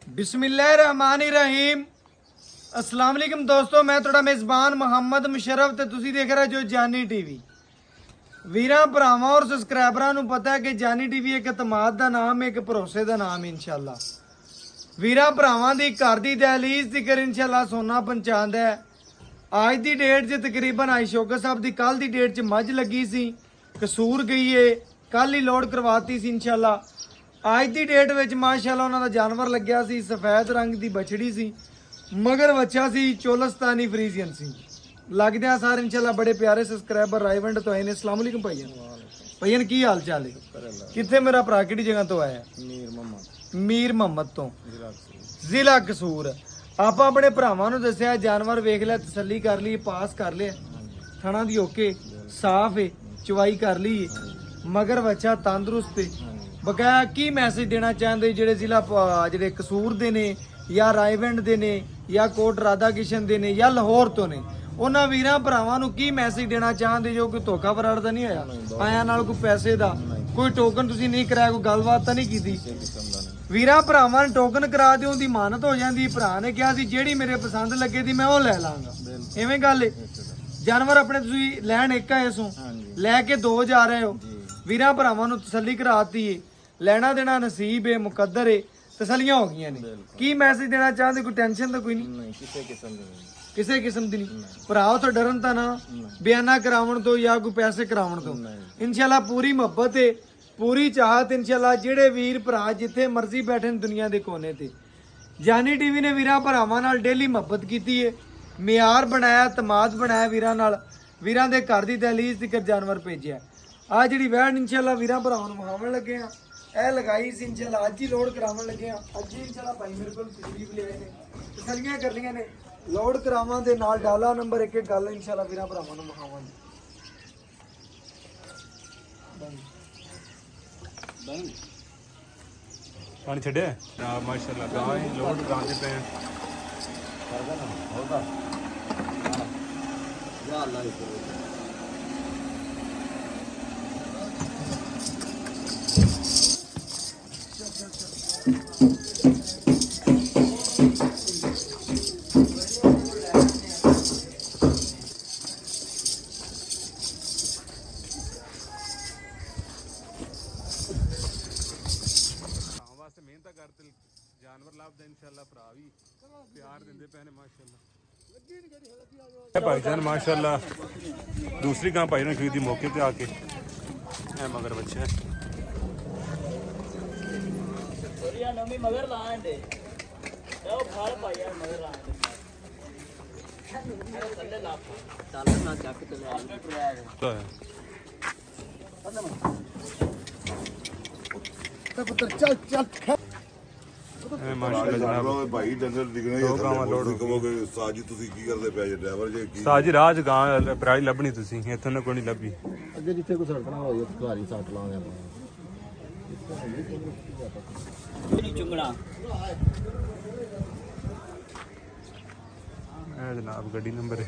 बिस्मिल्लाहिर्रहमानिर्रहीम अस्सलाम वालेकुम दोस्तों, मैं थोड़ा मेज़बान मुहम्मद मुशर्रफ ਤੇ ਤੁਸੀਂ ਦੇਖ ਰਹੇ ਜੋ ਜਾਨੀ ਟੀਵੀ। ਵੀਰਾਂ ਭਰਾਵਾਂ ਔਰ ਸਬਸਕ੍ਰਾਈਬਰਾਂ ਨੂੰ ਪਤਾ ਹੈ ਕਿ ਜਾਨੀ ਟੀਵੀ ਇੱਕ ਇਤਮਾਦ ਦਾ ਨਾਮ ਹੈ, ਇੱਕ ਭਰੋਸੇ ਦਾ ਨਾਮ ਹੈ। ਇਨਸ਼ਾਅੱਲਾ ਵੀਰਾਂ ਭਰਾਵਾਂ ਦੀ ਘਰ ਦੀ ਦਹਲੀਜ਼ ਜ਼ਿਕਰ ਇਨਸ਼ਾਅੱਲਾ ਸੋਨਾ ਪਹੁੰਚਾਉਂਦਾ ਹੈ। ਅੱਜ ਦੀ ਡੇਟ 'ਚ ਤਕਰੀਬਨ ਆਇਸ਼ੋਕਾ ਸਾਹਿਬ ਦੀ ਕੱਲ ਦੀ ਡੇਟ 'ਚ ਮੱਝ ਲੱਗੀ ਸੀ, ਕਸੂਰ ਗਈ ਏ, ਕੱਲ ਹੀ ਲੋਡ ਕਰਵਾਤੀ ਸੀ। ਇਨਸ਼ਾਅੱਲਾ ਅੱਜ ਦੀ ਡੇਟ ਵਿੱਚ ਮਾਸ਼ਾਅੱਲਾ ਉਹਨਾਂ ਦਾ ਜਾਨਵਰ ਲੱਗਿਆ ਸੀ, ਸਫੈਦ ਰੰਗ ਦੀ ਬਛੜੀ ਸੀ, ਮਗਰ ਬੱਚਾ ਸੀ, ਚੋਲਸਤਾਨੀ ਫਰੀਜ਼ੀਅਨ ਸੀ। ਲੱਗਦਿਆਂ ਸਾਰ ਇਨਸ਼ਾਅੱਲਾ ਬੜੇ ਪਿਆਰੇ ਸਬਸਕ੍ਰਾਈਬਰ ਰਾਈਵੰਡ ਤੋਂ ਆਏ ਨੇ। अस्सलाम वालेकुम ਭਾਈਆਂ ਕੀ ਹਾਲ ਚਾਲ ਹੈ? ਕਿੱਥੇ ਮੇਰਾ ਭਰਾ ਕਿਹੜੀ ਜਗ੍ਹਾ ਤੋਂ ਆਇਆ? ਮੀਰ ਮੁਹੰਮਦ ਤੋਂ, ਜ਼ਿਲ੍ਹਾ ਕਸੂਰ। ਆਪਾਂ ਆਪਣੇ ਭਰਾਵਾਂ ਨੂੰ ਦੱਸਿਆ ਜਾਨਵਰ ਵੇਖ ਲਿਆ, ਤਸੱਲੀ ਕਰ ਲਈ, ਪਾਸ ਕਰ ਲਿਆ, ਥਣਾ ਦੀ ਓਕੇ ਸਾਫ ਹੈ, ਚਵਾਈ ਕਰ ਲਈ, ਮਗਰ ਬੱਚਾ ਤੰਦਰੁਸਤ ਹੈ। ਬਕਾਇਆ ਕੀ ਮੈਸੇਜ ਦੇਣਾ ਚਾਹੁੰਦੇ ਜਿਹੜੇ ਜ਼ਿਲ੍ਹਾ ਜਿਹੜੇ ਕਸੂਰ ਦੇ ਨੇ ਜਾਂ ਰਾਏਵਿੰਡ ਦੇ ਨੇ ਜਾਂ ਕੋਟ ਰਾਧਾ ਕਿਸ਼ਨ ਦੇ ਨੇ ਜਾਂ ਲਾਹੌਰ ਤੋਂ ਨੇ, ਉਹਨਾਂ ਵੀਰਾਂ ਭਰਾਵਾਂ ਨੂੰ ਕੀ ਮੈਸੇਜ ਦੇਣਾ ਚਾਹੁੰਦੇ ਜੋ ਕੋਈ ਧੋਖਾ ਫਰਾਡ ਤਾਂ ਨਹੀਂ ਆਇਆ? ਆਇਆ ਨਾਲ ਕੋਈ ਪੈਸੇ ਦਾ ਕੋਈ ਟੋਕਨ ਤੁਸੀਂ ਨਹੀਂ ਕਰਾਇਆ, ਕੋਈ ਗੱਲਬਾਤ ਤਾਂ ਨਹੀਂ ਕੀਤੀ? ਵੀਰਾਂ ਭਰਾਵਾਂ ਨੇ ਟੋਕਨ ਕਰਾ ਦਿਓ ਦੀ ਮਾਨਤ ਹੋ ਜਾਂਦੀ। ਭਰਾ ਨੇ ਕਿਹਾ ਸੀ ਜਿਹੜੀ ਮੇਰੇ ਪਸੰਦ ਲੱਗੇ ਦੀ ਮੈਂ ਉਹ ਲੈ ਲਾਂਗਾ। ਐਵੇਂ ਗੱਲ ਏ। ਜਾਨਵਰ ਆਪਣੇ ਤੁਸੀਂ ਲੈਣ ਇੱਕ ਆਏ ਸੋ, ਲੈ ਕੇ ਦੋ ਜਾ ਰਹੇ ਹੋ। ਵੀਰਾਂ ਭਰਾਵਾਂ ਨੂੰ ਤਸੱਲੀ ਕਰਾਤੀ ਏ, ਲੈਣਾ ਦੇਣਾ ਨਸੀਬ ਏ, ਮੁਕੱਦਰ ਏ, ਤਸੱਲੀਆਂ ਹੋ ਗਈਆਂ ਨੇ। ਕੀ ਮੈਸੇਜ ਦੇਣਾ ਚਾਹੁੰਦੇ? ਕੋਈ ਟੈਨਸ਼ਨ ਤਾਂ ਕੋਈ ਨਹੀਂ? ਕਿਸੇ ਕਿਸਮ ਦੀ ਨਹੀਂ। ਭਰਾ ਉਥੋਂ ਡਰਨ ਤਾਂ ਨਾ, ਬਿਆਨਾ ਕਰਾਉਣ ਤੋਂ ਜਾਂ ਕੋਈ ਪੈਸੇ ਕਰਾਉਣ ਤੋਂ। ਇਨਸ਼ਾਅੱਲਾ ਪੂਰੀ ਮੁਹੱਬਤ ਏ, ਪੂਰੀ ਚਾਹਤ। ਇਨਸ਼ਾਅੱਲਾ ਜਿਹੜੇ ਵੀਰ ਭਰਾ ਜਿੱਥੇ ਮਰਜ਼ੀ ਬੈਠੇ ਨੇ ਦੁਨੀਆ ਦੇ ਕੋਨੇ ਤੇ, ਜਾਨੀ ਟੀਵੀ ਨੇ ਵੀਰਾਂ ਭਰਾਵਾਂ ਨਾਲ ਡੇਲੀ ਮੁਹੱਬਤ ਕੀਤੀ ਏ, ਮਿਆਰ ਬਣਾਇਆ, ਤਮਾਦ ਬਣਾਇਆ ਵੀਰਾਂ ਨਾਲ। ਵੀਰਾਂ ਦੇ ਘਰ ਦੀ ਦਹਲੀਜ਼ ਤੱਕ ਜਾਨਵਰ ਭੇਜਿਆ। ਆ ਜਿਹੜੀ ਵੈਨ ਇਨਸ਼ਾਅੱਲਾ ਵੀਰਾਂ ਭਰਾਵਾਂ ਨੂੰ ਮੁਹਾਵਣ ਲੱਗੇ ਆ, ਇਹ ਲਗਾਈ ਸੀ ਇਨਸ਼ਾਅੱਲਾ ਅੱਜ ਹੀ ਲੋਡ ਕਰਾਉਣ ਲੱਗੇ ਆ। ਅੱਜ ਹੀ ਇਨਸ਼ਾਅੱਲਾ ਭਾਈ ਮੇਰੇ ਕੋਲ ਤਕਰੀਬ ਲਿਆਏ ਨੇ, ਤਸੱਲੀਆਂ ਕਰ ਲਈਆਂ ਨੇ, ਲੋਡ ਕਰਾਵਾਂ ਦੇ ਨਾਲ ਡਾਲਾ ਨੰਬਰ ਇੱਕ ਇੱਕ ਗੱਲ ਇਨਸ਼ਾਅੱਲਾ ਵੀਰਾਂ ਭਰਾਵਾਂ ਨੂੰ ਮੁਹਾਵਣ। ਪਾਣੀ ਛੱਡਿਆ ਆ ਮਾਸ਼ਾਅੱਲਾ ਗਾਂ ਹੀ ਲੋਡ ਕਰਾਉਂਦੇ ਪਏ ਆ। ਯਾ ਅੱਲਾਹ ਦੀ ਮਿਹਨਤ ਕਰਦੇ ਜਾਨਵਰ ਲੱਭਦੇ ਇਨਸ਼ਾਅੱਲਾ। ਭਰਾ ਵੀ ਪਿਆਰ ਦਿੰਦੇ ਪਏ ਨੇ ਮਾਸ਼ਾਅੱਲਾ। ਭਾਈਜਾਨ ਮਾਸ਼ਾਅੱਲਾ ਦੂਸਰੀ ਗਾਂ ਭਾਈ ਨੇ ਖਰੀਦੀ ਮੌਕੇ ਤੇ ਆ ਕੇ। ਇਹ ਮਗਰ ਬੱਚਾ ਨਵੀਂ ਮਗਰ ਲਾਣ ਦੇ ਉਹ ਫਾਲ ਪਾਇਆ ਮਗਰ ਲਾਣ ਦੇ ਥੱਲੇ ਲਾ ਡਾਲਰ ਨਾ ਚੱਕ ਤੇ ਲੈ ਚੱਲ ਚੱਲ ਇਹ ਮਾਸ਼ਾਅੱਲਾ ਜਨਾਬ ਭਾਈ ਡੰਗਰ ਦਿਖਣੇ ਕਹੋਗੇ ਉਸਤਾਦ ਜੀ ਤੁਸੀਂ ਕੀ ਕਰਦੇ ਪਏ ਜੇ ਡਰਾਈਵਰ ਜੇ ਕੀ ਸਾਜੀ ਰਾਜ ਗਾਂ ਪਰਾਲੀ ਲੱਭਣੀ ਤੁਸੀਂ ਇੱਥੋਂ ਨਾ ਕੋਈ ਨਹੀਂ ਲੱਭੀ। ਅੱਗੇ ਜਿੱਥੇ ਕੋਈ ਸੜਕਣਾ ਹੋਈ ਉੱਥੇ ਘਰ ਹੀ ਸੱਟ ਲਾਉਂਦੇ ਆਪਾਂ। ਨਹੀਂ ਚੁੰਗਣਾ ਇਹ ਜਨਾਬ ਗੱਡੀ ਨੰਬਰ ਹੈ।